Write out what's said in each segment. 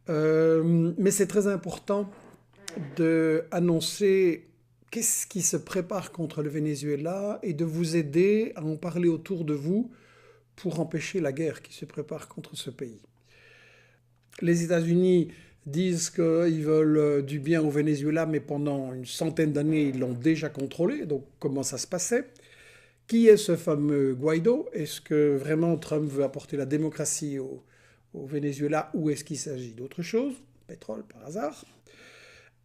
Mais c'est très important d'annoncer qu'est-ce qui se prépare contre le Venezuela et de vous aider à en parler autour de vous pour empêcher la guerre qui se prépare contre ce pays. Les États-Unis disent qu'ils veulent du bien au Venezuela, mais pendant une centaine d'années, ils l'ont déjà contrôlé. Donc, comment ça se passait? Qui est ce fameux Guaido? Est-ce que vraiment Trump veut apporter la démocratie au Venezuela ou est-ce qu'il s'agit d'autre chose? Pétrole par hasard.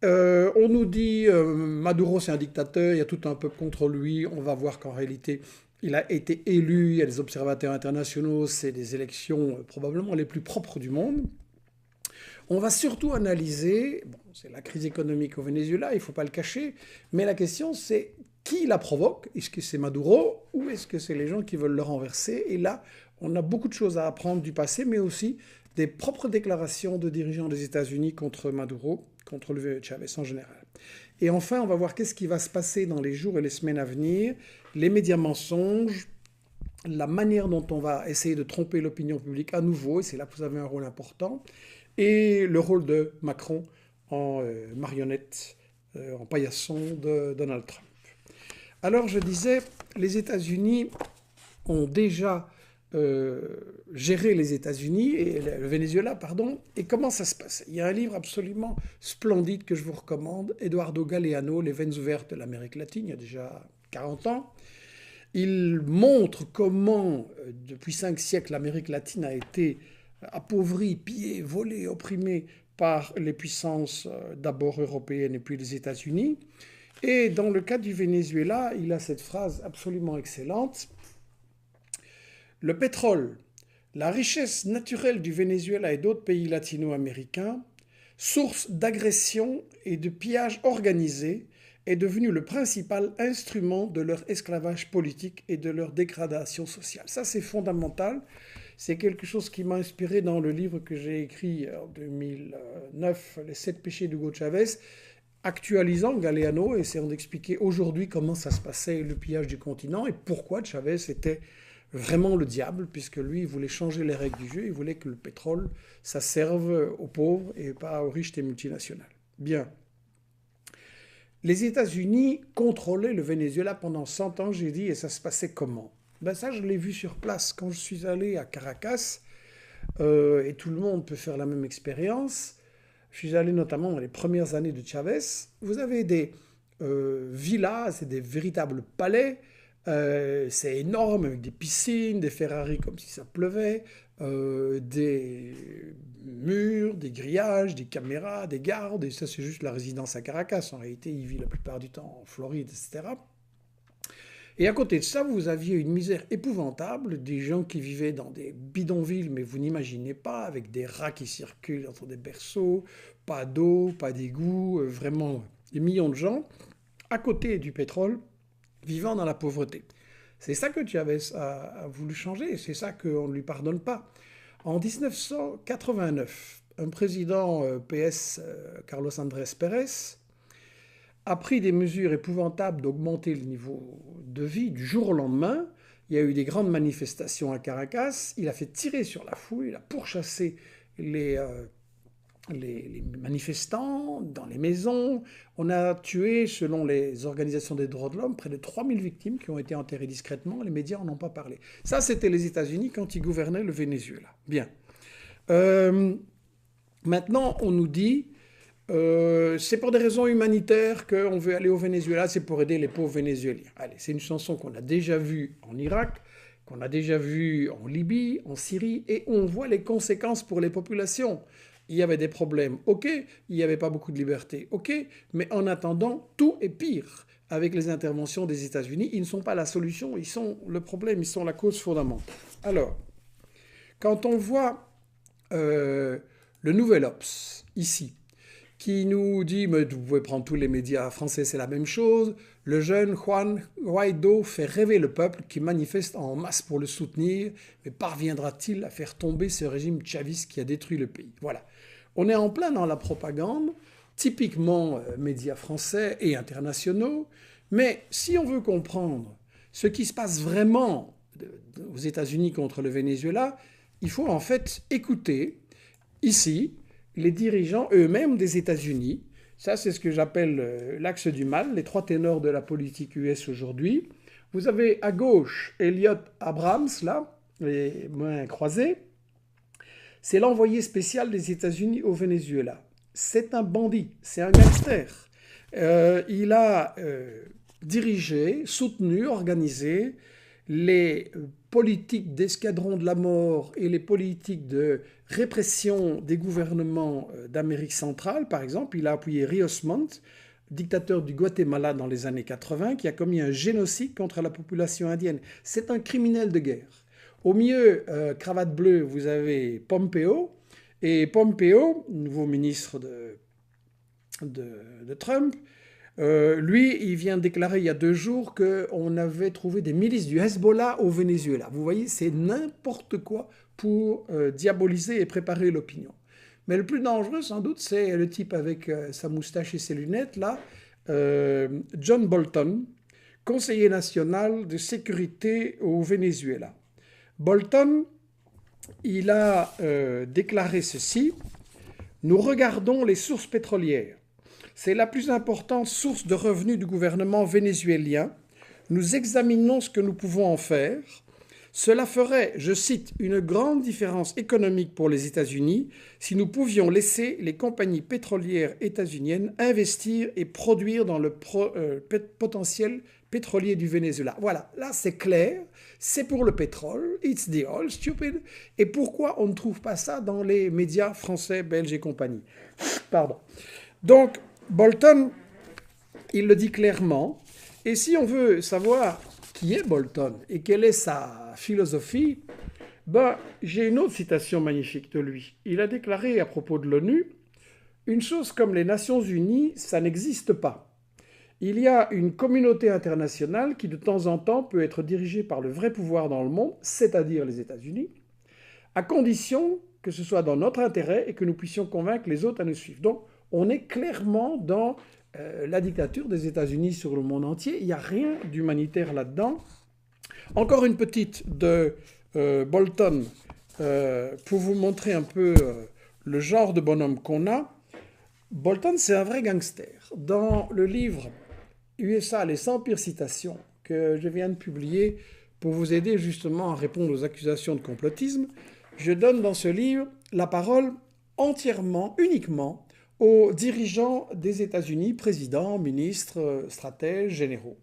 On nous dit Maduro c'est un dictateur, il y a tout un peuple contre lui. On va voir qu'en réalité il a été élu, il y a des observateurs internationaux, c'est des élections probablement les plus propres du monde. On va surtout analyser, bon, c'est la crise économique au Venezuela, il ne faut pas le cacher, mais la question c'est qui la provoque? Est-ce que c'est Maduro ou est-ce que c'est les gens qui veulent le renverser? Et là, on a beaucoup de choses à apprendre du passé, mais aussi des propres déclarations de dirigeants des États-Unis contre Maduro, contre le Chavez en général. Et enfin, on va voir qu'est-ce qui va se passer dans les jours et les semaines à venir, les médias mensonges, la manière dont on va essayer de tromper l'opinion publique à nouveau, et c'est là que vous avez un rôle important, et le rôle de Macron en marionnette, en paillasson de Donald Trump. Alors je disais, les États-Unis ont déjà géré les États-Unis et le Venezuela, pardon. Et comment ça se passe? Il y a un livre absolument splendide que je vous recommande, Eduardo Galeano, Les veines ouvertes de l'Amérique latine, il y a déjà 40 ans. Il montre comment, depuis 5 siècles, l'Amérique latine a été appauvrie, pillée, volée, opprimée par les puissances d'abord européennes et puis les États-Unis. Et dans le cas du Venezuela, il a cette phrase absolument excellente. Le pétrole, la richesse naturelle du Venezuela et d'autres pays latino-américains, source d'agression et de pillage organisé, est devenu le principal instrument de leur esclavage politique et de leur dégradation sociale. Ça, c'est fondamental. C'est quelque chose qui m'a inspiré dans le livre que j'ai écrit en 2009, Les 7 péchés d'Hugo Chavez, actualisant Galeano, essayant d'expliquer aujourd'hui comment ça se passait, le pillage du continent, et pourquoi Chavez était vraiment le diable, puisque lui, il voulait changer les règles du jeu, il voulait que le pétrole, ça serve aux pauvres et pas aux riches des multinationales. Bien. Les États-Unis contrôlaient le Venezuela pendant 100 ans, j'ai dit, et ça se passait comment? Ben ça, je l'ai vu sur place. Quand je suis allé à Caracas, et tout le monde peut faire la même expérience, je suis allé notamment dans les premières années de Chavez, vous avez des villas, c'est des véritables palais, c'est énorme, avec des piscines, des Ferrari comme si ça pleuvait, des murs, des grillages, des caméras, des gardes, et ça c'est juste la résidence à Caracas. En réalité, il vit la plupart du temps en Floride, etc. Et à côté de ça, vous aviez une misère épouvantable, des gens qui vivaient dans des bidonvilles, mais vous n'imaginez pas, avec des rats qui circulent entre des berceaux, pas d'eau, pas d'égout, vraiment des millions de gens, à côté du pétrole, vivant dans la pauvreté. C'est ça que Chavez a voulu changer, et c'est ça qu'on ne lui pardonne pas. En 1989, un président PS, Carlos Andrés Pérez, a pris des mesures épouvantables d'augmenter le niveau de vie du jour au lendemain. Il y a eu des grandes manifestations à Caracas. Il a fait tirer sur la foule, il a pourchassé les manifestants dans les maisons. On a tué, selon les organisations des droits de l'homme, près de 3000 victimes qui ont été enterrées discrètement. Les médias n'en ont pas parlé. Ça, c'était les États-Unis quand ils gouvernaient le Venezuela. Bien. Maintenant, on nous dit... c'est pour des raisons humanitaires qu'on veut aller au Venezuela, c'est pour aider les pauvres Vénézuéliens. Allez, c'est une chanson qu'on a déjà vue en Irak, qu'on a déjà vue en Libye, en Syrie, et on voit les conséquences pour les populations. Il y avait des problèmes, ok, il n'y avait pas beaucoup de liberté, ok, mais en attendant, tout est pire. Avec les interventions des États-Unis, ils ne sont pas la solution, ils sont le problème, ils sont la cause fondamentale. Alors, quand on voit le Nouvel Obs, ici, qui nous dit, mais vous pouvez prendre tous les médias français, c'est la même chose, le jeune Juan Guaido fait rêver le peuple qui manifeste en masse pour le soutenir, mais parviendra-t-il à faire tomber ce régime chaviste qui a détruit le pays? Voilà. On est en plein dans la propagande, typiquement médias français et internationaux, mais si on veut comprendre ce qui se passe vraiment aux États-Unis contre le Venezuela, il faut en fait écouter ici les dirigeants eux-mêmes des États-Unis. Ça, c'est ce que j'appelle l'axe du mal, les trois ténors de la politique US aujourd'hui. Vous avez à gauche Elliott Abrams, là, les mains croisées. C'est l'envoyé spécial des États-Unis au Venezuela. C'est un bandit, c'est un gangster. Il a dirigé, soutenu, organisé les politiques d'escadron de la mort et les politiques de répression des gouvernements d'Amérique centrale, par exemple. Il a appuyé Rios Montt, dictateur du Guatemala dans les années 80, qui a commis un génocide contre la population indienne. C'est un criminel de guerre. Au milieu, cravate bleue, vous avez Pompeo. Et Pompeo, nouveau ministre de Trump, lui, il vient de déclarer il y a 2 jours qu'on avait trouvé des milices du Hezbollah au Venezuela. Vous voyez, c'est n'importe quoi pour diaboliser et préparer l'opinion. Mais le plus dangereux, sans doute, c'est le type avec sa moustache et ses lunettes, là, John Bolton, conseiller national de sécurité au Venezuela. Bolton, il a déclaré ceci: « Nous regardons les sources pétrolières. C'est la plus importante source de revenus du gouvernement vénézuélien. Nous examinons ce que nous pouvons en faire. Cela ferait, je cite, une grande différence économique pour les États-Unis si nous pouvions laisser les compagnies pétrolières états-uniennes investir et produire dans le potentiel pétrolier du Venezuela. » Voilà, là c'est clair, c'est pour le pétrole, it's the oil, stupid. Et pourquoi on ne trouve pas ça dans les médias français, belges et compagnie? Pardon. Donc, Bolton, il le dit clairement. Et si on veut savoir qui est Bolton et quelle est sa philosophie, j'ai une autre citation magnifique de lui. Il a déclaré à propos de l'ONU: « Une chose comme les Nations Unies, ça n'existe pas. Il y a une communauté internationale qui de temps en temps peut être dirigée par le vrai pouvoir dans le monde, c'est-à-dire les États-Unis, à condition que ce soit dans notre intérêt et que nous puissions convaincre les autres à nous suivre. » Donc, on est clairement dans la dictature des États-Unis sur le monde entier. Il n'y a rien d'humanitaire là-dedans. Encore une petite de Bolton pour vous montrer un peu le genre de bonhomme qu'on a. Bolton, c'est un vrai gangster. Dans le livre USA, les 100 pires citations que je viens de publier pour vous aider justement à répondre aux accusations de complotisme, je donne dans ce livre la parole entièrement, uniquement, aux dirigeants des États-Unis, présidents, ministres, stratèges, généraux.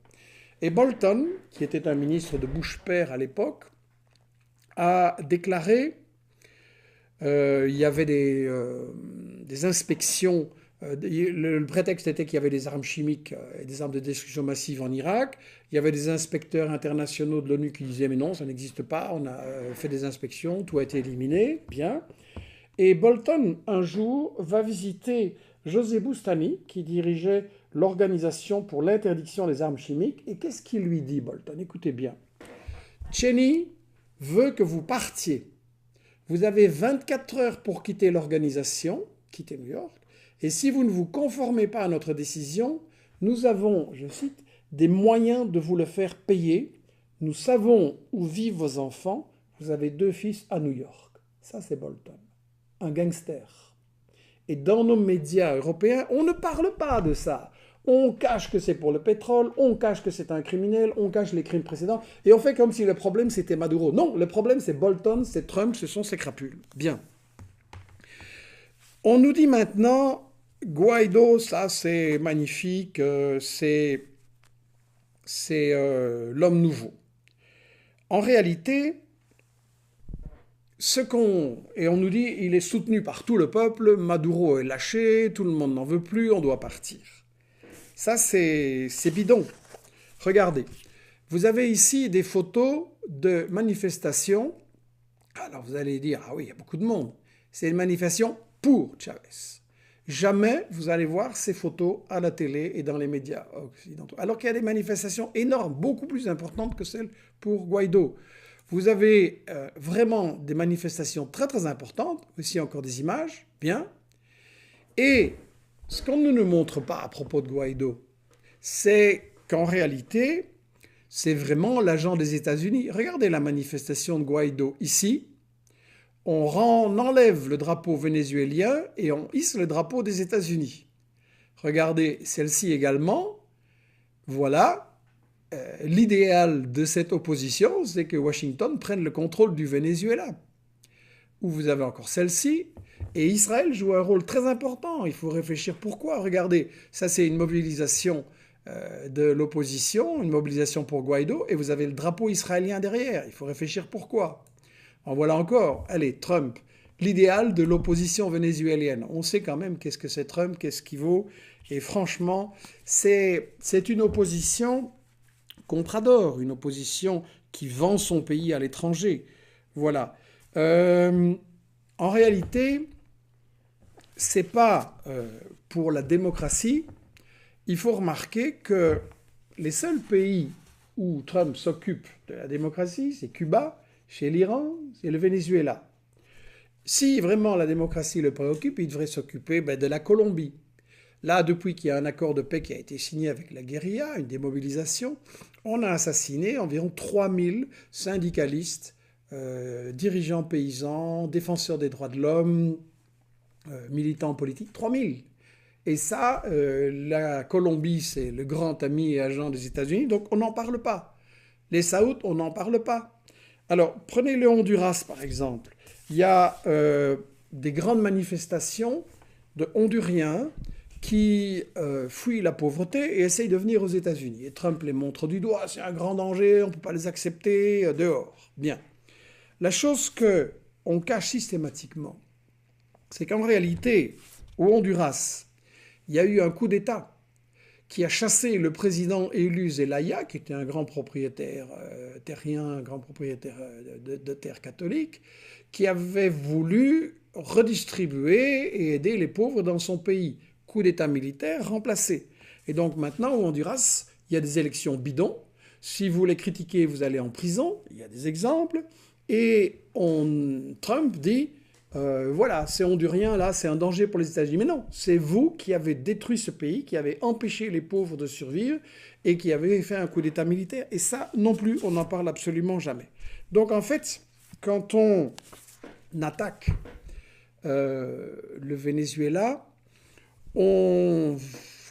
Et Bolton, qui était un ministre de Bush père à l'époque, a déclaré il y avait des inspections. Le prétexte était qu'il y avait des armes chimiques et des armes de destruction massive en Irak. Il y avait des inspecteurs internationaux de l'ONU qui disaient « mais non, ça n'existe pas, on a fait des inspections, tout a été éliminé, bien ». Et Bolton, un jour, va visiter José Boustany, qui dirigeait l'Organisation pour l'interdiction des armes chimiques. Et qu'est-ce qu'il lui dit, Bolton? Écoutez bien. « Cheney veut que vous partiez. Vous avez 24 heures pour quitter l'organisation, quitter New York, et si vous ne vous conformez pas à notre décision, nous avons, je cite, des moyens de vous le faire payer. Nous savons où vivent vos enfants. Vous avez 2 fils à New York. » Ça, c'est Bolton. Un gangster. Et dans nos médias européens, on ne parle pas de ça. On cache que c'est pour le pétrole, on cache que c'est un criminel, on cache les crimes précédents, et on fait comme si le problème c'était Maduro. Non, le problème c'est Bolton, c'est Trump, ce sont ces crapules. Bien. On nous dit maintenant, Guaido, ça c'est magnifique, c'est l'homme nouveau. En réalité, et on nous dit, il est soutenu par tout le peuple, Maduro est lâché, tout le monde n'en veut plus, on doit partir. Ça, c'est bidon. Regardez, vous avez ici des photos de manifestations. Alors vous allez dire, ah oui, il y a beaucoup de monde. C'est une manifestation pour Chavez. Jamais vous allez voir ces photos à la télé et dans les médias occidentaux. Alors qu'il y a des manifestations énormes, beaucoup plus importantes que celles pour Guaido. Vous avez vraiment des manifestations très très importantes, aussi encore des images, bien. Et ce qu'on ne nous montre pas à propos de Guaido, c'est qu'en réalité, c'est vraiment l'agent des États-Unis. Regardez la manifestation de Guaido ici. on enlève le drapeau vénézuélien et on hisse le drapeau des États-Unis. Regardez celle-ci également. Voilà, l'idéal de cette opposition, c'est que Washington prenne le contrôle du Venezuela. Où vous avez encore celle-ci, et Israël joue un rôle très important. Il faut réfléchir pourquoi. Regardez, ça c'est une mobilisation de l'opposition, une mobilisation pour Guaido, et vous avez le drapeau israélien derrière. Il faut réfléchir pourquoi. En voilà encore. Allez, Trump, l'idéal de l'opposition vénézuélienne. On sait quand même qu'est-ce que c'est Trump, qu'est-ce qu'il vaut. Et franchement, c'est une opposition contradore, une opposition qui vend son pays à l'étranger. Voilà. En réalité, c'est pas pour la démocratie. Il faut remarquer que les seuls pays où Trump s'occupe de la démocratie, c'est Cuba, chez l'Iran, c'est le Venezuela. Si vraiment la démocratie le préoccupe, il devrait s'occuper de la Colombie. Là, depuis qu'il y a un accord de paix qui a été signé avec la guérilla, une démobilisation, on a assassiné environ 3000 syndicalistes, dirigeants paysans, défenseurs des droits de l'homme, militants politiques, 3000. Et ça, la Colombie, c'est le grand ami et agent des États-Unis, donc on n'en parle pas. Les Saouds, on n'en parle pas. Alors, prenez le Honduras, par exemple. Il y a des grandes manifestations de Honduriens qui fuient la pauvreté et essayent de venir aux États-Unis. Et Trump les montre du doigt, c'est un grand danger, on ne peut pas les accepter, dehors. Bien. La chose qu'on cache systématiquement, c'est qu'en réalité, au Honduras, il y a eu un coup d'État qui a chassé le président élu Zelaya, qui était un grand propriétaire terrien, un grand propriétaire de terres catholiques, qui avait voulu redistribuer et aider les pauvres dans son pays. Coup d'État militaire remplacé. Et donc maintenant, au Honduras, il y a des élections bidons. Si vous les critiquez, vous allez en prison. Il y a des exemples. Et Trump dit, voilà, ces Honduriens, là, c'est un danger pour les États-Unis. Mais non, c'est vous qui avez détruit ce pays, qui avez empêché les pauvres de survivre et qui avez fait un coup d'État militaire. Et ça, non plus, on n'en parle absolument jamais. Donc en fait, quand on attaque le Venezuela, on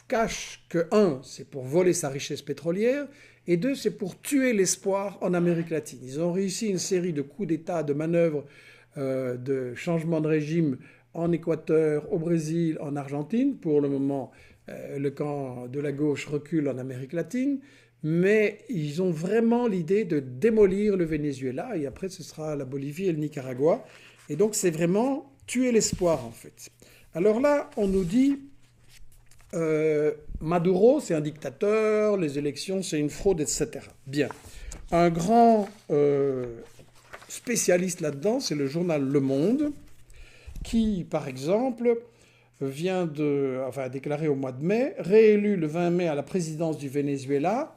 cache que, un, c'est pour voler sa richesse pétrolière, et deux, c'est pour tuer l'espoir en Amérique latine. Ils ont réussi une série de coups d'État, de manœuvres, de changement de régime en Équateur, au Brésil, en Argentine. Pour le moment, le camp de la gauche recule en Amérique latine, mais ils ont vraiment l'idée de démolir le Venezuela, et après ce sera la Bolivie et le Nicaragua. Et donc c'est vraiment tuer l'espoir en fait. Alors là, on nous dit Maduro, c'est un dictateur, les élections, c'est une fraude, etc. Bien. Un grand spécialiste là-dedans, c'est le journal Le Monde, qui, par exemple, vient déclarer au mois de mai, réélu le 20 mai à la présidence du Venezuela,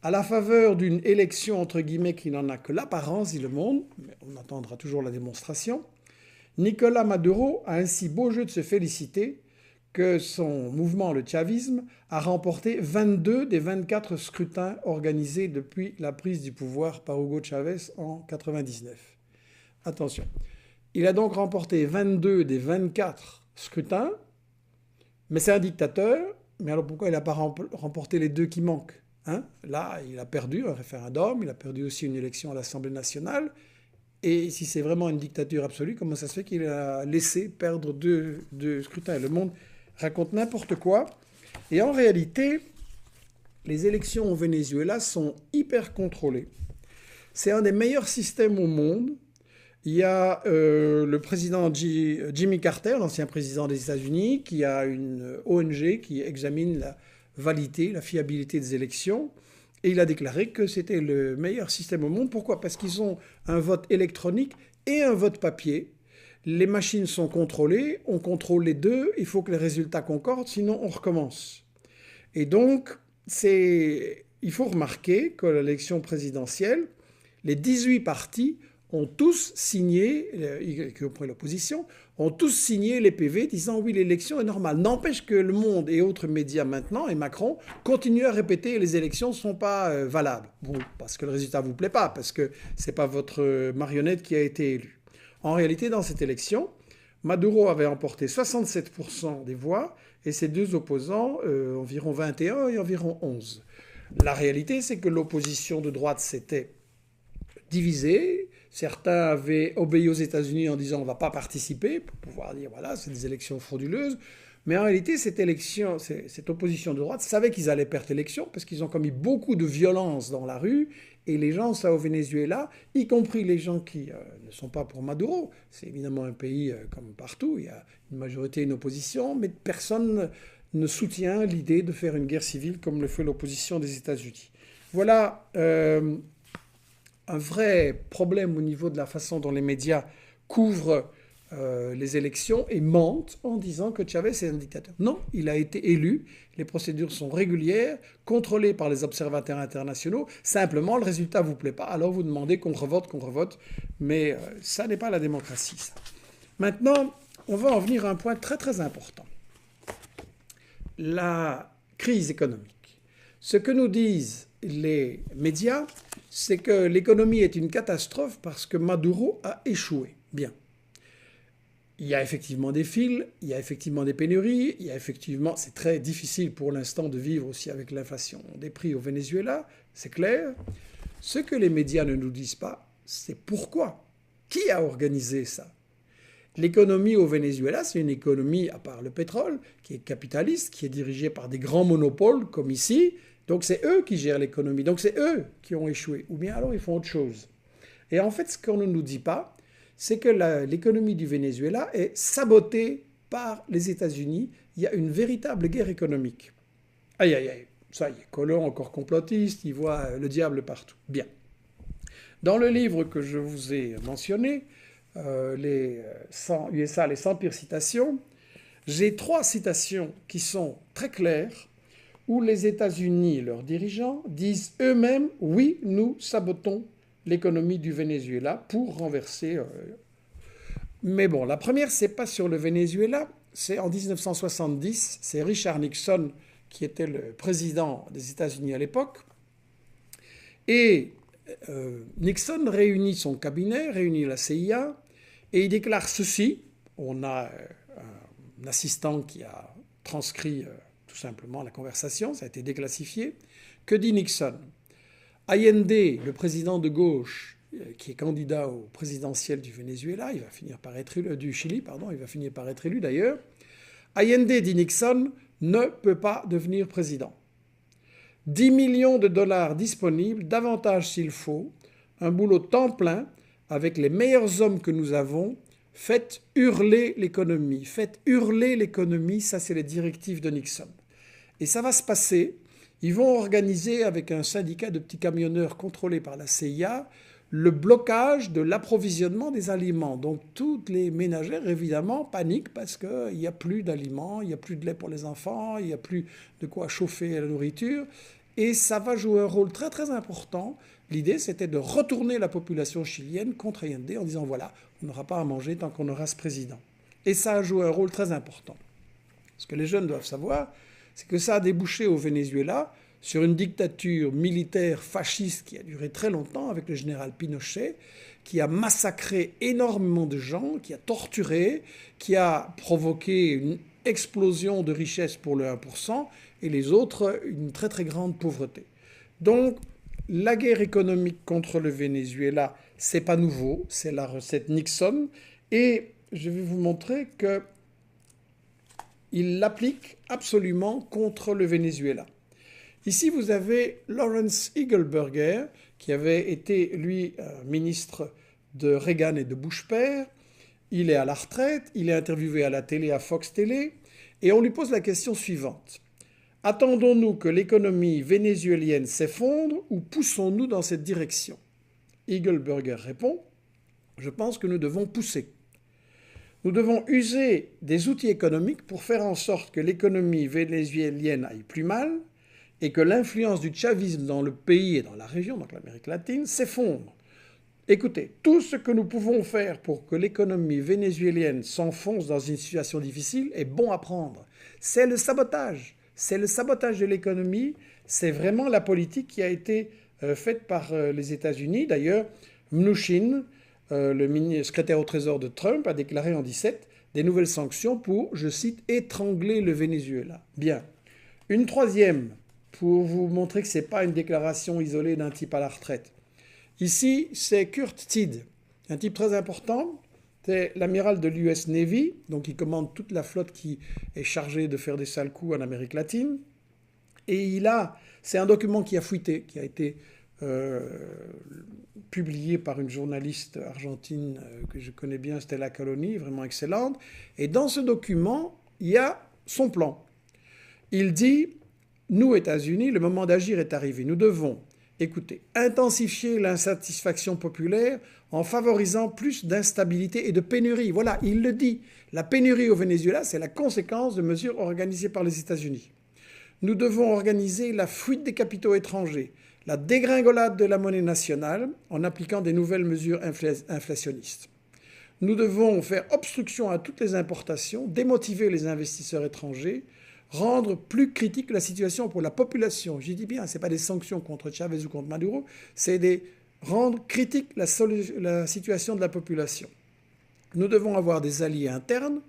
à la faveur d'une élection, entre guillemets, qui n'en a que l'apparence, dit Le Monde, mais on attendra toujours la démonstration, Nicolas Maduro a ainsi beau jeu de se féliciter que son mouvement, le chavisme, a remporté 22 des 24 scrutins organisés depuis la prise du pouvoir par Hugo Chavez en 1999. Attention, il a donc remporté 22 des 24 scrutins, mais c'est un dictateur, mais alors pourquoi il n'a pas remporté les deux qui manquent, hein? Là, il a perdu un référendum, il a perdu aussi une élection à l'Assemblée nationale, et si c'est vraiment une dictature absolue, comment ça se fait qu'il a laissé perdre deux scrutins? Le Monde raconte n'importe quoi. Et en réalité, les élections au Venezuela sont hyper contrôlées. C'est un des meilleurs systèmes au monde. Il y a le président Jimmy Carter, l'ancien président des États-Unis, qui a une ONG qui examine la validité, la fiabilité des élections. Et il a déclaré que c'était le meilleur système au monde. Pourquoi? Parce qu'ils ont un vote électronique et un vote papier. Les machines sont contrôlées, on contrôle les deux, il faut que les résultats concordent, sinon on recommence. Et donc, il faut remarquer que l'élection présidentielle, les 18 partis ont tous signé, y compris l'opposition, ont tous signé les PV disant oui, l'élection est normale. N'empêche que Le Monde et autres médias maintenant, et Macron, continuent à répéter les élections ne sont pas valables. Bon, parce que le résultat ne vous plaît pas, parce que ce n'est pas votre marionnette qui a été élue. En réalité, dans cette élection, Maduro avait emporté 67% des voix et ses deux opposants, environ 21 et environ 11. La réalité, c'est que l'opposition de droite s'était divisée. Certains avaient obéi aux États-Unis en disant on ne va pas participer, pour pouvoir dire voilà, c'est des élections frauduleuses. Mais en réalité, cette opposition de droite savait qu'ils allaient perdre l'élection parce qu'ils ont commis beaucoup de violence dans la rue. Et les gens, ça au Venezuela, y compris les gens qui ne sont pas pour Maduro, c'est évidemment un pays comme partout, il y a une majorité et une opposition, mais personne ne soutient l'idée de faire une guerre civile comme le fait l'opposition des États-Unis. Voilà un vrai problème au niveau de la façon dont les médias couvrent les élections et mentent en disant que Chavez est un dictateur. Non, il a été élu, les procédures sont régulières, contrôlées par les observateurs internationaux. Simplement, le résultat ne vous plaît pas, alors vous demandez qu'on revote, mais ça n'est pas la démocratie, ça. Maintenant, on va en venir à un point très très important. La crise économique. Ce que nous disent les médias, c'est que l'économie est une catastrophe parce que Maduro a échoué. Bien. Il y a effectivement des fils, il y a effectivement des pénuries, c'est très difficile pour l'instant de vivre aussi avec l'inflation des prix au Venezuela, c'est clair. Ce que les médias ne nous disent pas, c'est pourquoi. Qui a organisé ça? L'économie au Venezuela, c'est une économie, à part le pétrole, qui est capitaliste, qui est dirigée par des grands monopoles comme ici. Donc c'est eux qui gèrent l'économie, donc c'est eux qui ont échoué. Ou bien alors ils font autre chose. Et en fait, ce qu'on ne nous dit pas, c'est que l'économie du Venezuela est sabotée par les États-Unis. Il y a une véritable guerre économique. Aïe, aïe, aïe. Ça y est, Collor, encore complotiste, il voit le diable partout. Bien. Dans le livre que je vous ai mentionné, les 100 USA, les 100 pires citations, j'ai 3 citations qui sont très claires, où les États-Unis et leurs dirigeants disent eux-mêmes « Oui, nous sabotons l'économie du Venezuela pour renverser... Mais bon, la première, c'est pas sur le Venezuela, c'est en 1970, c'est Richard Nixon qui était le président des États-Unis à l'époque. Et Nixon réunit son cabinet, réunit la CIA, et il déclare ceci. On a un assistant qui a transcrit tout simplement la conversation, ça a été déclassifié. Que dit Nixon ? Allende, le président de gauche, qui est candidat au présidentiel du Venezuela, il va finir par être élu, du Chili, pardon, il va finir par être élu d'ailleurs. Allende, dit Nixon, ne peut pas devenir président. 10 millions de dollars disponibles, davantage s'il faut, un boulot temps plein, avec les meilleurs hommes que nous avons, faites hurler l'économie. Faites hurler l'économie, ça c'est les directives de Nixon. Et ça va se passer. Ils vont organiser avec un syndicat de petits camionneurs contrôlés par la CIA le blocage de l'approvisionnement des aliments. Donc toutes les ménagères, évidemment, paniquent parce qu'il n'y a plus d'aliments, il n'y a plus de lait pour les enfants, il n'y a plus de quoi chauffer la nourriture. Et ça va jouer un rôle très très important. L'idée, c'était de retourner la population chilienne contre Allende en disant voilà, on n'aura pas à manger tant qu'on aura ce président. Et ça a joué un rôle très important. Ce que les jeunes doivent savoir, c'est que ça a débouché au Venezuela sur une dictature militaire fasciste qui a duré très longtemps avec le général Pinochet, qui a massacré énormément de gens, qui a torturé, qui a provoqué une explosion de richesse pour le 1%, et les autres, une très très grande pauvreté. Donc, la guerre économique contre le Venezuela, c'est pas nouveau, c'est la recette Nixon, et je vais vous montrer qu'il l'applique absolument contre le Venezuela. Ici, vous avez Lawrence Eagleburger, qui avait été, lui, ministre de Reagan et de Bush père. Il est à la retraite, il est interviewé à la télé, à Fox Télé, et on lui pose la question suivante. Attendons-nous que l'économie vénézuélienne s'effondre ou poussons-nous dans cette direction ? Eagleburger répond, je pense que nous devons pousser. Nous devons user des outils économiques pour faire en sorte que l'économie vénézuélienne aille plus mal et que l'influence du chavisme dans le pays et dans la région, donc l'Amérique latine, s'effondre. Écoutez, tout ce que nous pouvons faire pour que l'économie vénézuélienne s'enfonce dans une situation difficile est bon à prendre. C'est le sabotage. C'est le sabotage de l'économie. C'est vraiment la politique qui a été faite par les États-Unis. D'ailleurs, Mnuchin le secrétaire au Trésor de Trump a déclaré en 2017 des nouvelles sanctions pour, je cite, étrangler le Venezuela. Bien. Une troisième, pour vous montrer que ce n'est pas une déclaration isolée d'un type à la retraite. Ici, c'est Kurt Tiede, un type très important. C'est l'amiral de l'US Navy, donc il commande toute la flotte qui est chargée de faire des sales coups en Amérique latine. Et c'est un document qui a fuité, qui a été publié par une journaliste argentine que je connais bien, Stella Caloni, vraiment excellente. Et dans ce document, il y a son plan. Il dit, nous, États-Unis, le moment d'agir est arrivé. Nous devons, écoutez, intensifier l'insatisfaction populaire en favorisant plus d'instabilité et de pénurie. Voilà, il le dit. La pénurie au Venezuela, c'est la conséquence de mesures organisées par les États-Unis. Nous devons organiser la fuite des capitaux étrangers, la dégringolade de la monnaie nationale en appliquant des nouvelles mesures inflationnistes. Nous devons faire obstruction à toutes les importations, démotiver les investisseurs étrangers, rendre plus critique la situation pour la population. Je dis bien, ce n'est pas des sanctions contre Chavez ou contre Maduro, c'est rendre critique la situation de la population. Nous devons avoir des alliés internes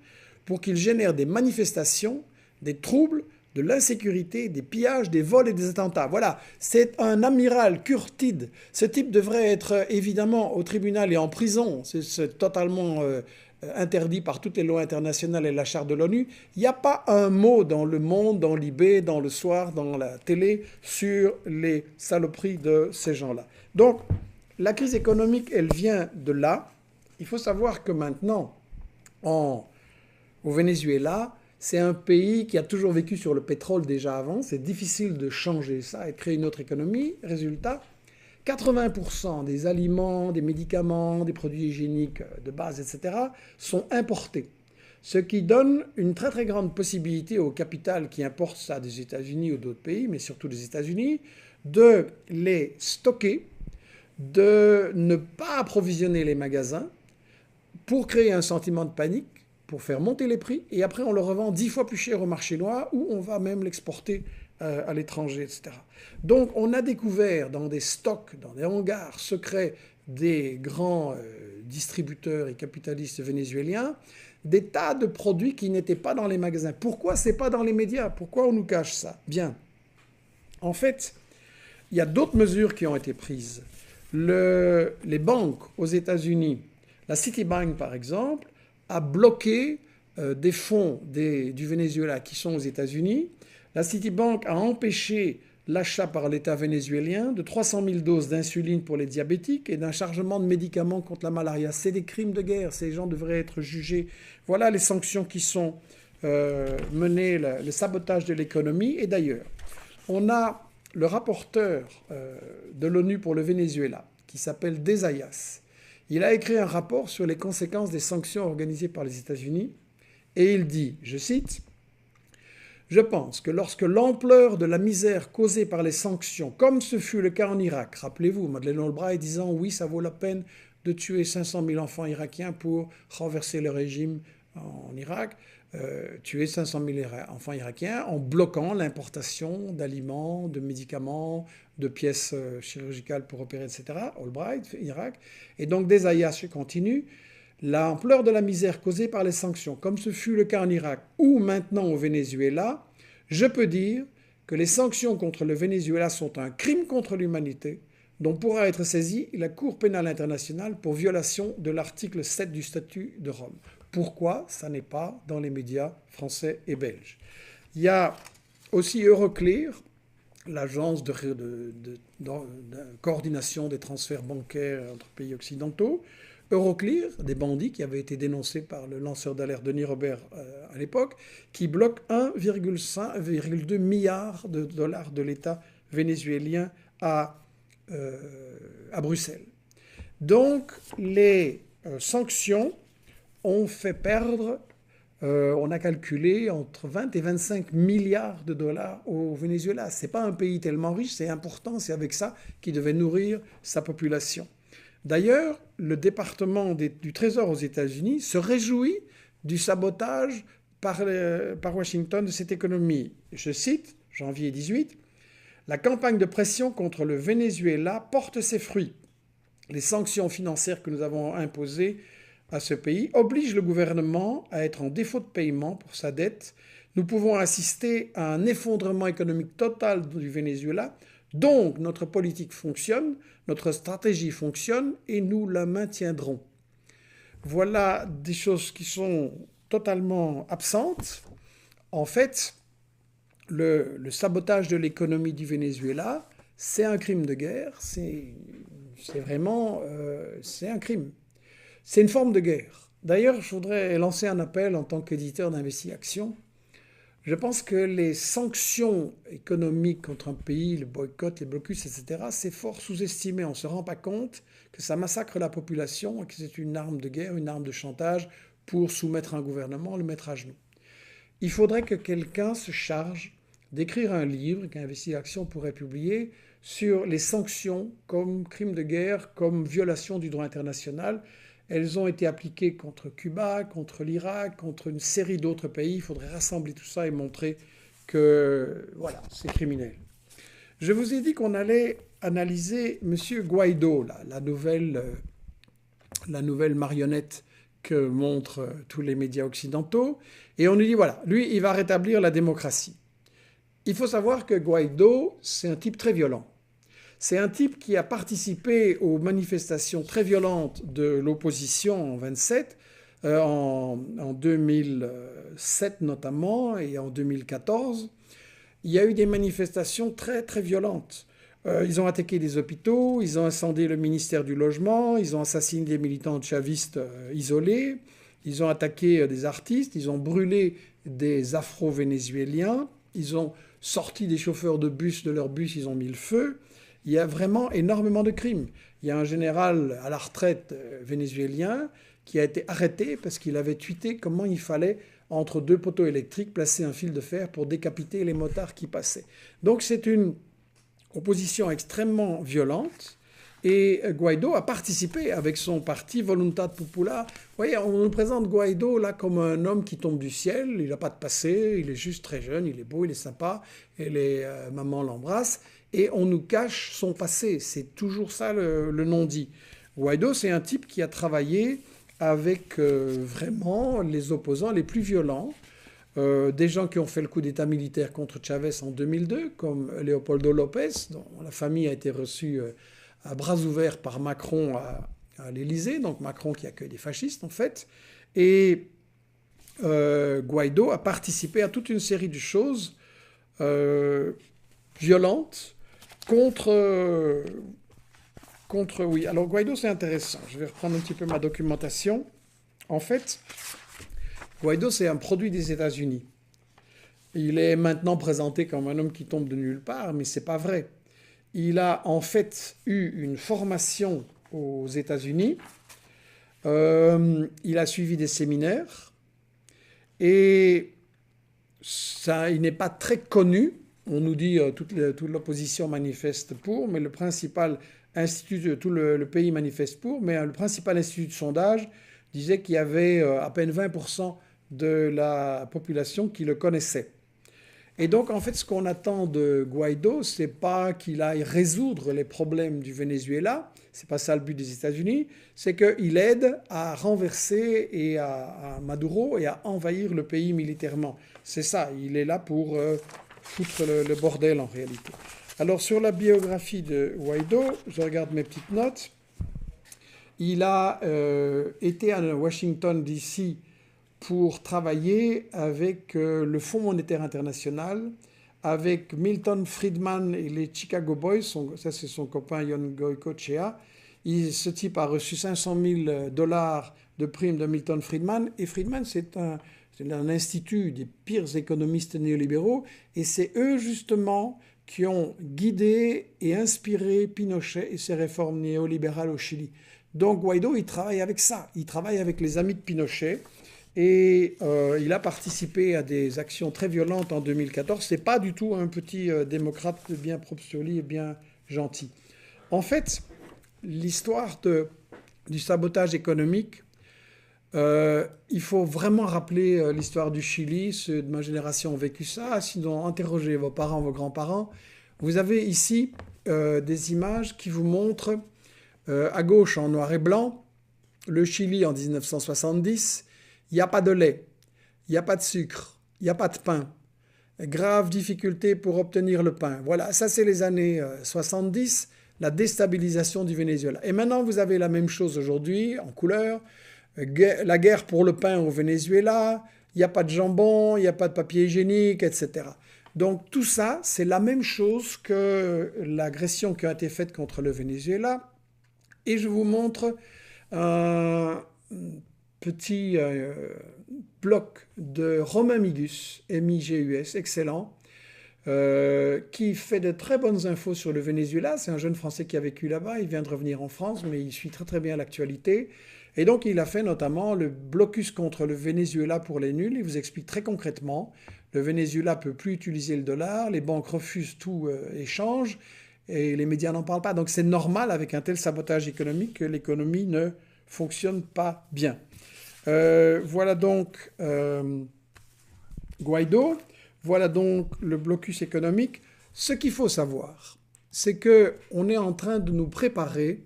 pour qu'ils génèrent des manifestations, des troubles, de l'insécurité, des pillages, des vols et des attentats. Voilà, c'est un amiral Kurt Tiede. Ce type devrait être évidemment au tribunal et en prison. C'est totalement interdit par toutes les lois internationales et la charte de l'ONU. Il n'y a pas un mot dans Le Monde, dans l'IB, dans Le Soir, dans la télé sur les saloperies de ces gens-là. Donc, la crise économique, elle vient de là. Il faut savoir que maintenant, au Venezuela, c'est un pays qui a toujours vécu sur le pétrole déjà avant. C'est difficile de changer ça et de créer une autre économie. Résultat, 80% des aliments, des médicaments, des produits hygiéniques de base, etc. sont importés. Ce qui donne une très très grande possibilité au capital qui importe ça des États-Unis ou d'autres pays, mais surtout des États-Unis, de les stocker, de ne pas approvisionner les magasins pour créer un sentiment de panique, pour faire monter les prix, et après on le revend 10 fois plus cher au marché noir, ou on va même l'exporter à l'étranger, etc. Donc on a découvert dans des stocks, dans des hangars secrets des grands distributeurs et capitalistes vénézuéliens, des tas de produits qui n'étaient pas dans les magasins. Pourquoi ce n'est pas dans les médias? Pourquoi on nous cache ça? Bien. En fait, il y a d'autres mesures qui ont été prises. Les banques aux États-Unis, la Citibank par exemple, a bloqué des fonds du Venezuela qui sont aux États-Unis. La Citibank a empêché l'achat par l'État vénézuélien de 300 000 doses d'insuline pour les diabétiques et d'un chargement de médicaments contre la malaria. C'est des crimes de guerre, ces gens devraient être jugés. Voilà les sanctions qui sont menées, le sabotage de l'économie. Et d'ailleurs, on a le rapporteur de l'ONU pour le Venezuela, qui s'appelle Desayas. Il a écrit un rapport sur les conséquences des sanctions organisées par les États-Unis et il dit, je cite, « Je pense que lorsque l'ampleur de la misère causée par les sanctions, comme ce fut le cas en Irak, rappelez-vous, Madeleine Albright disant « oui, ça vaut la peine de tuer 500 000 enfants irakiens pour renverser le régime en Irak », tuer 500 000 enfants irakiens en bloquant l'importation d'aliments, de médicaments, de pièces chirurgicales pour opérer, etc. Albright, Irak. Et donc Desayas, je continue. L'ampleur de la misère causée par les sanctions, comme ce fut le cas en Irak ou maintenant au Venezuela, je peux dire que les sanctions contre le Venezuela sont un crime contre l'humanité dont pourra être saisie la Cour pénale internationale pour violation de l'article 7 du statut de Rome. Pourquoi ça n'est pas dans les médias français et belges? Il y a aussi Euroclear, l'agence de coordination des transferts bancaires entre pays occidentaux. Euroclear, des bandits qui avaient été dénoncés par le lanceur d'alerte Denis Robert à l'époque, qui bloque 1,2 milliard de dollars de l'État vénézuélien à Bruxelles. Donc les sanctions ont fait perdre, on a calculé, entre 20 et 25 milliards de dollars au Venezuela. Ce n'est pas un pays tellement riche, c'est important, c'est avec ça qu'il devait nourrir sa population. D'ailleurs, le département du Trésor aux États-Unis se réjouit du sabotage par Washington de cette économie. Je cite, janvier 18, « La campagne de pression contre le Venezuela porte ses fruits. les sanctions financières que nous avons imposées à ce pays obligent le gouvernement à être en défaut de paiement pour sa dette. Nous pouvons assister à un effondrement économique total du Venezuela. Donc notre politique fonctionne, notre stratégie fonctionne et nous la maintiendrons. Voilà des choses qui sont totalement absentes. En fait, le sabotage de l'économie du Venezuela, c'est un crime de guerre, c'est vraiment c'est un crime. C'est une forme de guerre. D'ailleurs, je voudrais lancer un appel en tant qu'éditeur d'Investigation. Je pense que les sanctions économiques contre un pays, le boycott, les blocus, etc., c'est fort sous-estimé. On ne se rend pas compte que ça massacre la population et que c'est une arme de guerre, une arme de chantage pour soumettre un gouvernement, le mettre à genoux. Il faudrait que quelqu'un se charge d'écrire un livre qu'Investigation pourrait publier sur les sanctions comme crimes de guerre, comme violation du droit international. Elles ont été appliquées contre Cuba, contre l'Irak, contre une série d'autres pays. Il faudrait rassembler tout ça et montrer que, voilà, c'est criminel. Je vous ai dit qu'on allait analyser M. Guaido, là, la nouvelle marionnette que montrent tous les médias occidentaux. Et on nous dit, voilà, lui, il va rétablir la démocratie. Il faut savoir que Guaido, c'est un type très violent. C'est un type qui a participé aux manifestations très violentes de l'opposition en 27, en 2007 notamment, et en 2014. Il y a eu des manifestations très très violentes. Ils ont attaqué des hôpitaux, ils ont incendié le ministère du Logement, ils ont assassiné des militants chavistes isolés, ils ont attaqué des artistes, ils ont brûlé des afro-vénézuéliens, ils ont sorti des chauffeurs de bus de leur bus, ils ont mis le feu. Il y a vraiment énormément de crimes. Il y a un général à la retraite vénézuélien qui a été arrêté parce qu'il avait tweeté comment il fallait, entre deux poteaux électriques, placer un fil de fer pour décapiter les motards qui passaient. Donc c'est une opposition extrêmement violente. Et Guaido a participé avec son parti Voluntad Popular. Vous voyez, on nous présente Guaido là comme un homme qui tombe du ciel. Il n'a pas de passé, il est juste très jeune, il est beau, il est sympa, et les mamans l'embrassent. Et on nous cache son passé. C'est toujours ça le non-dit. Guaido, c'est un type qui a travaillé avec vraiment les opposants les plus violents. Des gens qui ont fait le coup d'État militaire contre Chavez en 2002, comme Leopoldo López, dont la famille a été reçue à bras ouverts par Macron à l'Élysée. Donc Macron qui accueille des fascistes, en fait. Et Guaido a participé à toute une série de choses violentes contre oui. Alors Guaido, c'est intéressant. Je vais reprendre un petit peu ma documentation. En fait, Guaido, c'est un produit des États-Unis. Il est maintenant présenté comme un homme qui tombe de nulle part, mais c'est pas vrai. Il a en fait eu une formation aux États-Unis. Il a suivi des séminaires et ça, il n'est pas très connu. On nous dit toute l'opposition manifeste pour, mais le principal institut, tout le pays manifeste pour, mais le principal institut de sondage disait qu'il y avait à peine 20% de la population qui le connaissait. Et donc, en fait, ce qu'on attend de Guaido, c'est pas qu'il aille résoudre les problèmes du Venezuela, c'est pas ça le but des États-Unis, c'est qu'il aide à renverser et à Maduro et à envahir le pays militairement. C'est ça, il est là pour foutre le bordel en réalité. Alors sur la biographie de Guaido, je regarde mes petites notes. Il a été à Washington DC pour travailler avec le Fonds monétaire international, avec Milton Friedman et les Chicago Boys, ça c'est son copain John Goycochea. Ce type a reçu $500 000 de primes de Milton Friedman, et Friedman c'est un institut des pires économistes néolibéraux, et c'est eux justement qui ont guidé et inspiré Pinochet et ses réformes néolibérales au Chili. Donc Guaido, il travaille avec ça, il travaille avec les amis de Pinochet, et il a participé à des actions très violentes en 2014. C'est pas du tout un petit démocrate bien propre sur lui et bien gentil. En fait, l'histoire du sabotage économique, il faut vraiment rappeler l'histoire du Chili. Ceux de ma génération ont vécu ça. Sinon, interrogez vos parents, vos grands-parents. Vous avez ici des images qui vous montrent à gauche en noir et blanc, le Chili en 1970, il n'y a pas de lait, il n'y a pas de sucre, il n'y a pas de pain. Grave difficulté pour obtenir le pain. Voilà, ça c'est les années 70, la déstabilisation du Venezuela. Et maintenant vous avez la même chose aujourd'hui en couleur, la guerre pour le pain au Venezuela, il n'y a pas de jambon, il n'y a pas de papier hygiénique, etc. Donc tout ça, c'est la même chose que l'agression qui a été faite contre le Venezuela. Et je vous montre un petit bloc de Romain Migus, M-I-G-U-S, excellent, qui fait de très bonnes infos sur le Venezuela. C'est un jeune Français qui a vécu là-bas, il vient de revenir en France, mais il suit très très bien l'actualité. Et donc il a fait notamment le blocus contre le Venezuela pour les nuls. Il vous explique très concrètement, le Venezuela ne peut plus utiliser le dollar, les banques refusent tout échange, et les médias n'en parlent pas. Donc c'est normal avec un tel sabotage économique que l'économie ne fonctionne pas bien. Voilà donc Guaido, voilà donc le blocus économique. Ce qu'il faut savoir, c'est qu'on est en train de nous préparer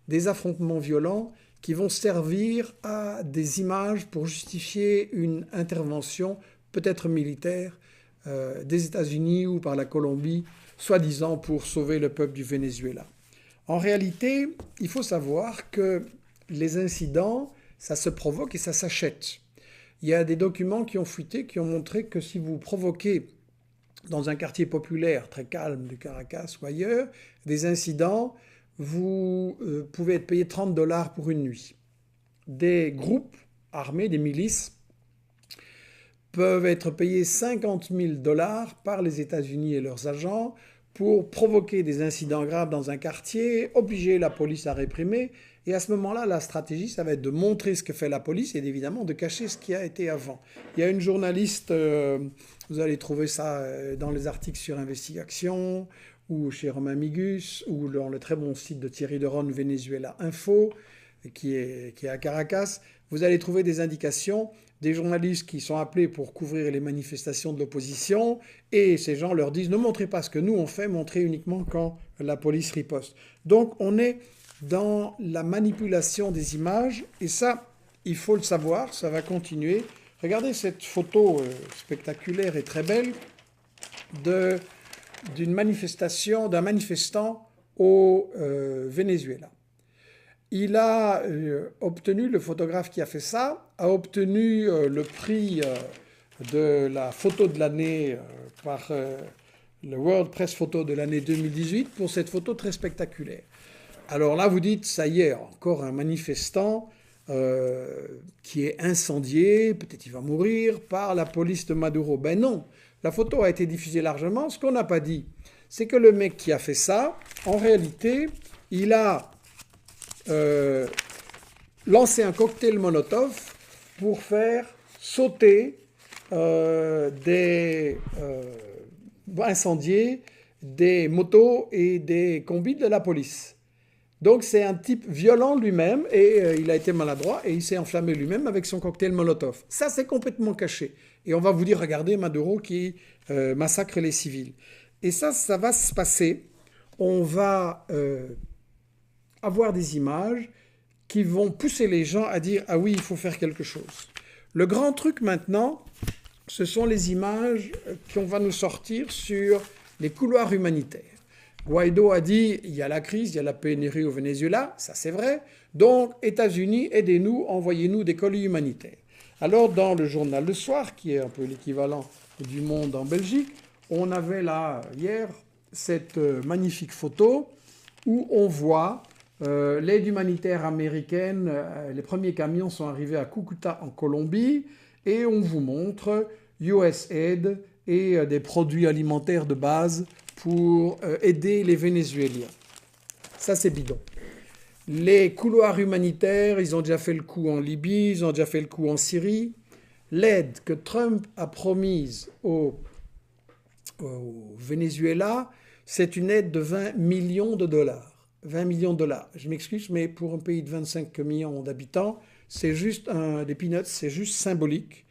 des affrontements violents qui vont servir à des images pour justifier une intervention peut-être militaire des États-Unis ou par la Colombie, soi-disant pour sauver le peuple du Venezuela. En réalité, il faut savoir que les incidents, ça se provoque et ça s'achète. Il y a des documents qui ont fuité, qui ont montré que si vous provoquez dans un quartier populaire très calme du Caracas ou ailleurs, des incidents, vous pouvez être payé 30 $ pour une nuit. Des groupes armés, des milices, peuvent être payés 50 000 $ par les États-Unis et leurs agents pour provoquer des incidents graves dans un quartier, obliger la police à réprimer. Et à ce moment-là, la stratégie, ça va être de montrer ce que fait la police et évidemment de cacher ce qui a été avant. Il y a une journaliste, vous allez trouver ça dans les articles sur Investigation, ou chez Romain Migus, ou dans le très bon site de Thierry Deronne, Venezuela Info, qui est à Caracas. Vous allez trouver des indications des journalistes qui sont appelés pour couvrir les manifestations de l'opposition, et ces gens leur disent « Ne montrez pas ce que nous on fait, montrez uniquement quand la police riposte ». Donc on est dans la manipulation des images, et ça, il faut le savoir, ça va continuer. Regardez cette photo spectaculaire et très belle d'une manifestation, d'un manifestant au Venezuela. Il a obtenu, le photographe qui a fait ça, a obtenu le prix de la photo de l'année par le World Press Photo de l'année 2018 pour cette photo très spectaculaire. Alors là, vous dites, ça y est, encore un manifestant qui est incendié, peut-être il va mourir, par la police de Maduro. Ben non, la photo a été diffusée largement. Ce qu'on n'a pas dit, c'est que le mec qui a fait ça, en réalité, il a lancé un cocktail Molotov pour faire sauter incendier des motos et des combis de la police. Donc c'est un type violent lui-même et il a été maladroit et il s'est enflammé lui-même avec son cocktail Molotov. Ça c'est complètement caché. Et on va vous dire, regardez Maduro qui massacre les civils. Et ça va se passer. On va avoir des images qui vont pousser les gens à dire « Ah oui, il faut faire quelque chose ». Le grand truc maintenant, ce sont les images qu'on va nous sortir sur les couloirs humanitaires. Guaido a dit, il y a la crise, il y a la pénurie au Venezuela, ça c'est vrai. Donc, États-Unis, aidez-nous, envoyez-nous des colis humanitaires. Alors, dans le journal Le Soir, qui est un peu l'équivalent du Monde en Belgique, on avait là, hier, cette magnifique photo où on voit l'aide humanitaire américaine. Les premiers camions sont arrivés à Cúcuta, en Colombie, et on vous montre USAID et des produits alimentaires de base pour aider les Vénézuéliens. Ça, c'est bidon. Les couloirs humanitaires, ils ont déjà fait le coup en Libye, ils ont déjà fait le coup en Syrie. L'aide que Trump a promise au Venezuela, c'est une aide de 20 millions de dollars. 20 millions de dollars. Je m'excuse, mais pour un pays de 25 millions d'habitants, c'est juste des peanuts, c'est juste symbolique.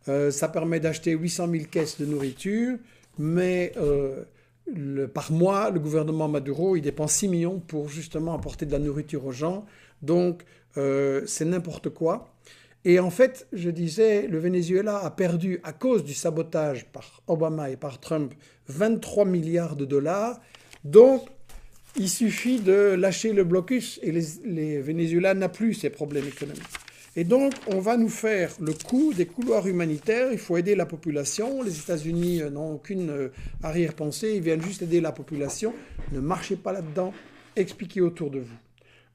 Ça permet d'acheter 800 000 caisses de nourriture, mais Par mois, le gouvernement Maduro, il dépense 6 millions pour justement apporter de la nourriture aux gens. Donc, c'est n'importe quoi. Et en fait, je disais, le Venezuela a perdu, à cause du sabotage par Obama et par Trump, 23 milliards de dollars. Donc, il suffit de lâcher le blocus et les Vénézuéliens n'ont plus ces problèmes économiques. Et donc, on va nous faire le coup des couloirs humanitaires. Il faut aider la population. Les États-Unis n'ont aucune arrière-pensée. Ils viennent juste aider la population. Ne marchez pas là-dedans. Expliquez autour de vous.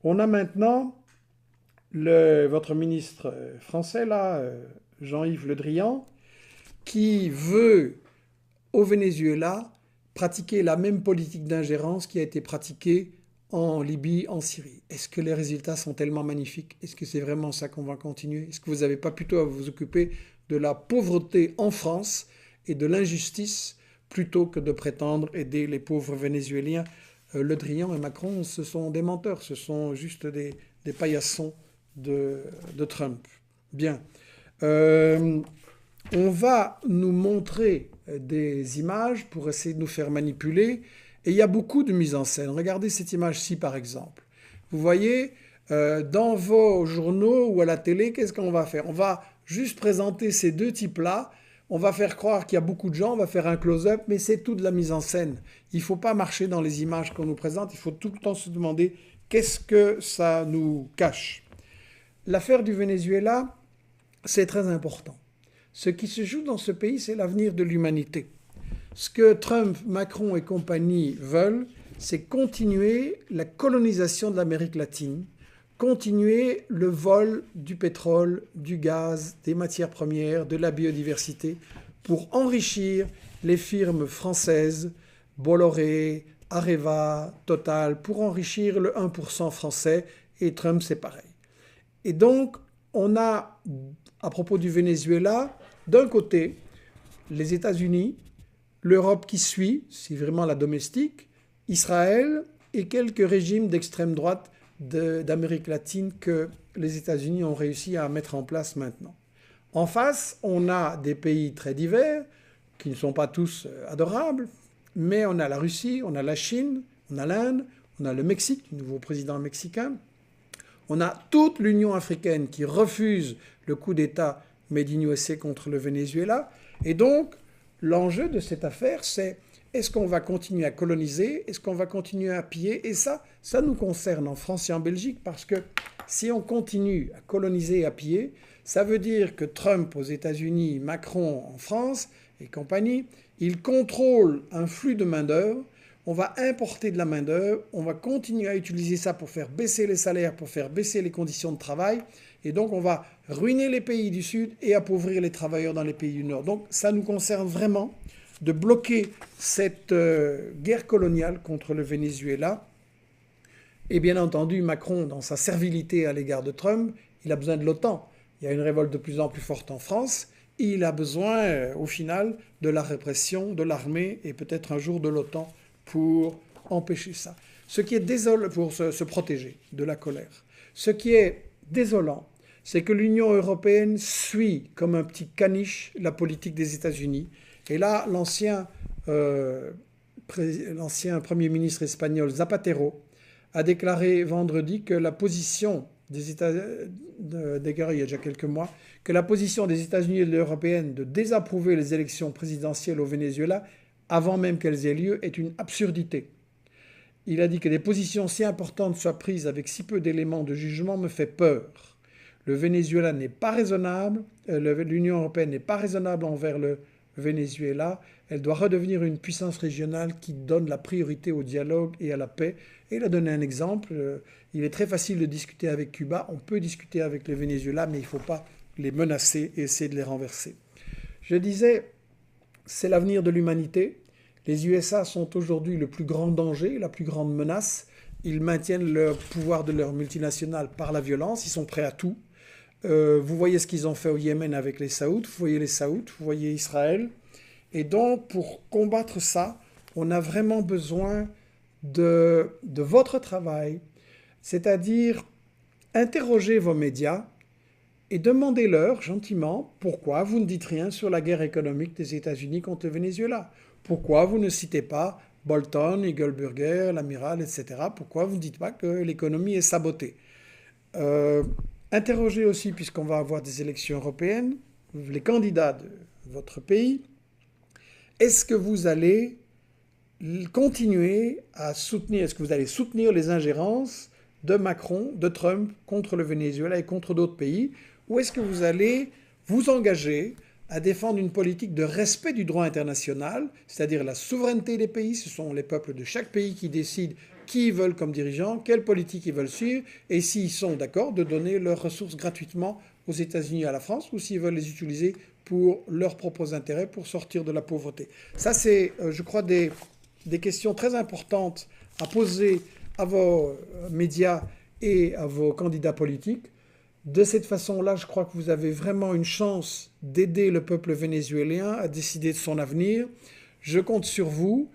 On a maintenant votre ministre français, là, Jean-Yves Le Drian, qui veut, au Venezuela, pratiquer la même politique d'ingérence qui a été pratiquée en Libye, en Syrie. Est-ce que les résultats sont tellement magnifiques? Est-ce que c'est vraiment ça qu'on va continuer? Est-ce que vous n'avez pas plutôt à vous occuper de la pauvreté en France et de l'injustice plutôt que de prétendre aider les pauvres Vénézuéliens? Le Drian et Macron, ce sont des menteurs, ce sont juste des paillassons de Trump. Bien. On va nous montrer des images pour essayer de nous faire manipuler. Et il y a beaucoup de mise en scène. Regardez cette image-ci, par exemple. Vous voyez, dans vos journaux ou à la télé, qu'est-ce qu'on va faire? On va juste présenter ces deux types-là. On va faire croire qu'il y a beaucoup de gens, on va faire un close-up, mais c'est tout de la mise en scène. Il ne faut pas marcher dans les images qu'on nous présente, il faut tout le temps se demander qu'est-ce que ça nous cache. L'affaire du Venezuela, c'est très important. Ce qui se joue dans ce pays, c'est l'avenir de l'humanité. Ce que Trump, Macron et compagnie veulent, c'est continuer la colonisation de l'Amérique latine, continuer le vol du pétrole, du gaz, des matières premières, de la biodiversité, pour enrichir les firmes françaises, Bolloré, Areva, Total, pour enrichir le 1% français, et Trump c'est pareil. Et donc, on a, à propos du Venezuela, d'un côté, les États-Unis, l'Europe qui suit, c'est vraiment la domestique, Israël et quelques régimes d'extrême droite d'Amérique latine que les États-Unis ont réussi à mettre en place maintenant. En face, on a des pays très divers, qui ne sont pas tous adorables, mais on a la Russie, on a la Chine, on a l'Inde, on a le Mexique, le nouveau président mexicain, on a toute l'Union africaine qui refuse le coup d'État Made in USA contre le Venezuela, et donc l'enjeu de cette affaire, c'est est-ce qu'on va continuer à coloniser? Est-ce qu'on va continuer à piller? Et ça nous concerne en France et en Belgique parce que si on continue à coloniser et à piller, ça veut dire que Trump aux États-Unis, Macron en France et compagnie, ils contrôlent un flux de main-d'œuvre. On va importer de la main-d'œuvre, on va continuer à utiliser ça pour faire baisser les salaires, pour faire baisser les conditions de travail. Et donc, on va ruiner les pays du Sud et appauvrir les travailleurs dans les pays du Nord. Donc, ça nous concerne vraiment de bloquer cette guerre coloniale contre le Venezuela. Et bien entendu, Macron, dans sa servilité à l'égard de Trump, il a besoin de l'OTAN. Il y a une révolte de plus en plus forte en France. Il a besoin, au final, de la répression, de l'armée et peut-être un jour de l'OTAN pour empêcher ça. Ce qui est désolant, pour se protéger de la colère. Ce qui est désolant, c'est que l'Union européenne suit comme un petit caniche la politique des États-Unis. Et là, l'ancien Premier ministre espagnol Zapatero a déclaré vendredi que la position des États-Unis, il y a déjà quelques mois, que la position des États-Unis et de l'Union européenne de désapprouver les élections présidentielles au Venezuela avant même qu'elles aient lieu est une absurdité. Il a dit que des positions si importantes soient prises avec si peu d'éléments de jugement me fait peur. Le Venezuela n'est pas raisonnable, l'Union européenne n'est pas raisonnable envers le Venezuela. Elle doit redevenir une puissance régionale qui donne la priorité au dialogue et à la paix. Et il a donné un exemple. Il est très facile de discuter avec Cuba. On peut discuter avec le Venezuela, mais il ne faut pas les menacer et essayer de les renverser. Je disais, c'est l'avenir de l'humanité. Les USA sont aujourd'hui le plus grand danger, la plus grande menace. Ils maintiennent le pouvoir de leur multinationale par la violence. Ils sont prêts à tout. Vous voyez ce qu'ils ont fait au Yémen avec les Saouds. Vous voyez les Saouds, vous voyez Israël. Et donc, pour combattre ça, on a vraiment besoin de votre travail, c'est-à-dire interroger vos médias et demandez-leur gentiment pourquoi vous ne dites rien sur la guerre économique des États-Unis contre le Venezuela. Pourquoi vous ne citez pas Bolton, Eagleburger, l'Amiral, etc. Pourquoi vous ne dites pas que l'économie est sabotée? Interrogez aussi, puisqu'on va avoir des élections européennes, les candidats de votre pays. Est-ce que vous allez continuer à soutenir, est-ce que vous allez soutenir les ingérences de Macron, de Trump contre le Venezuela et contre d'autres pays, ou est-ce que vous allez vous engager à défendre une politique de respect du droit international, c'est-à-dire la souveraineté des pays, ce sont les peuples de chaque pays qui décident qui ils veulent comme dirigeants, quelle politique ils veulent suivre, et s'ils sont d'accord de donner leurs ressources gratuitement aux États-Unis et à la France, ou s'ils veulent les utiliser pour leurs propres intérêts, pour sortir de la pauvreté. Ça, c'est, je crois, des questions très importantes à poser à vos médias et à vos candidats politiques. De cette façon-là, je crois que vous avez vraiment une chance d'aider le peuple vénézuélien à décider de son avenir. Je compte sur vous.